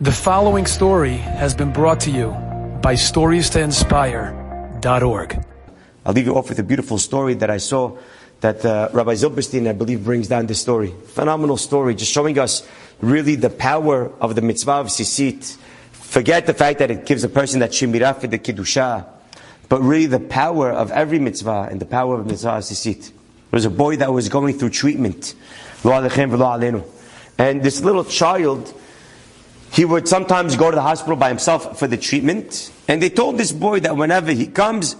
The following story has been brought to you by StoriesToInspire.org. I'll leave you off with a beautiful story that I saw that Rabbi Zilberstein, I believe, brings down this story. Phenomenal story, just showing us really the power of the mitzvah of Tzizit. Forget the fact that it gives a person that shemirah for the Kiddusha, but really the power of every mitzvah and the power of mitzvah of Tzizit. There was a boy that was going through treatment. And this little child, he would sometimes go to the hospital by himself for the treatment. And they told this boy that whenever he comes,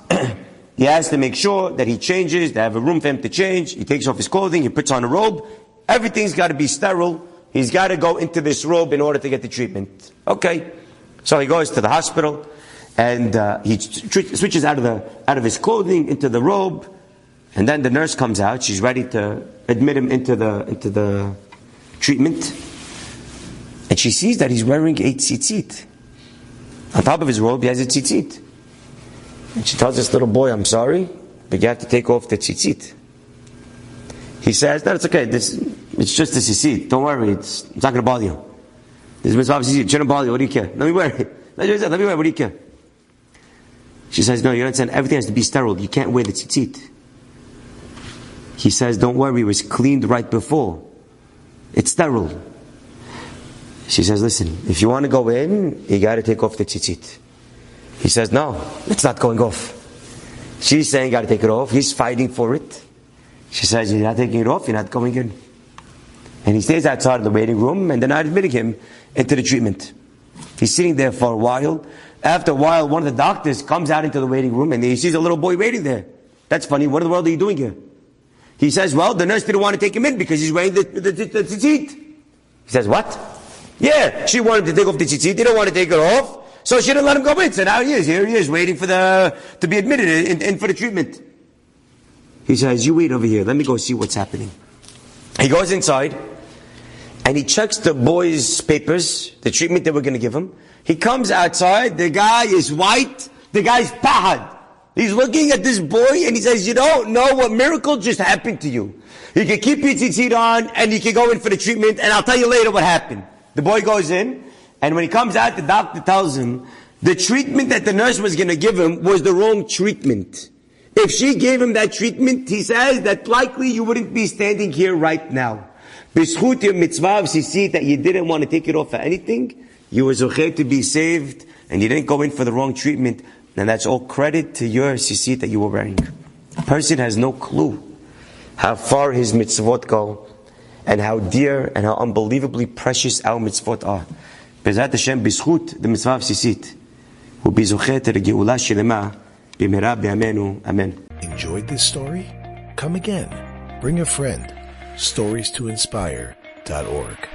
he has to make sure that he changes, they have a room for him to change. He takes off his clothing, he puts on a robe. Everything's got to be sterile. He's got to go into this robe in order to get the treatment. Okay. So he goes to the hospital and he switches out of his clothing into the robe. And then the nurse comes out. She's ready to admit him into the treatment. And she sees that he's wearing a tzitzit. On top of his robe, he has a tzitzit. And she tells this little boy, I'm sorry, but you have to take off the tzitzit. He says, no, it's okay. It's just a tzitzit. Don't worry. It's not going to bother you. This is mitzvah tzitzit. It shouldn't bother you. What do you care? Let me wear it. Let me wear it. What do you care? She says, no, you don't understand. Everything has to be sterile. You can't wear the tzitzit. He says, don't worry. It was cleaned right before. It's sterile. She says, listen, if you want to go in, you got to take off the tzitzit. He says, no, it's not going off. She's saying, you got to take it off. He's fighting for it. She says, you're not taking it off, you're not going in. And he stays outside of the waiting room, and they're not admitting him into the treatment. He's sitting there for a while. After a while, one of the doctors comes out into the waiting room, and he sees a little boy waiting there. That's funny. What in the world are you doing here? He says, well, the nurse didn't want to take him in because he's wearing the tzitzit. He says, what? Yeah, she wanted to take off the tzitzit, didn't want to take it off, so she didn't let him go in. So now here he is, waiting for to be admitted in for the treatment. He says, you wait over here, let me go see what's happening. He goes inside, and he checks the boy's papers, the treatment they were going to give him. He comes outside, the guy is white, the guy's pahad. He's looking at this boy, and he says, you don't know what miracle just happened to you. You can keep your tzitzit on, and you can go in for the treatment, and I'll tell you later what happened. The boy goes in, and when he comes out, the doctor tells him the treatment that the nurse was going to give him was the wrong treatment. If she gave him that treatment, he says that likely you wouldn't be standing here right now. B'schut your mitzvah of tzitzit that you didn't want to take it off for anything, you were zocheh to be saved, and you didn't go in for the wrong treatment, and that's all credit to your tzitzit that you were wearing. A person has no clue how far his mitzvot go, and how dear and how unbelievably precious our mitzvot are. Bezat Hashem, b'schut the mitzvah of Tzizit, will be zocheh to the geula shelema, b'mehera b'yamenu, amen. Enjoyed this story? Come again. Bring a friend. StoriesToInspire.org